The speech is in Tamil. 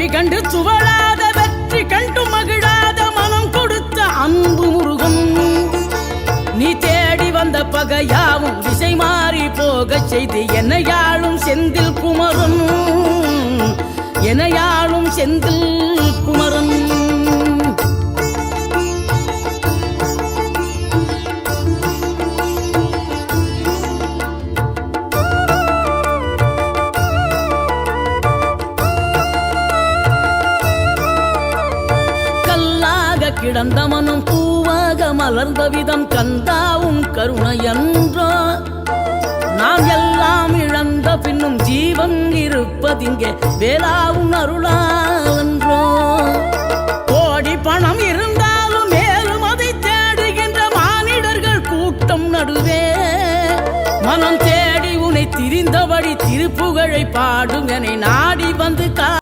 தோல்வி கண்டு துவளாத வெற்றி கண்டு மகிழாத மனம் கொடுத்த அன்பு முருகன் நீ தேடி வந்த பகையாவும் திசை மாறி போகச் செய்து என்னையாளும் செந்தில் குமரன் என்னையாளும் செந்தில் குமரன் கிடந்த மனம் பூவாக மலர்ந்த விதம் கந்தாவும் கருணை என்றோ நாம் எல்லாம் இழந்த பின்னும் ஜீவன் இருப்பதிங்கே வேளாவும் அருளாவென்றோ கோடி பணம் இருந்தாலும் மேலும் அதை தேடுகின்ற மானிடர்கள் கூட்டம் நடுவே மனம் தேடி உன்னை திரிந்தபடி திருப்புகழை பாடும் என நாடி வந்து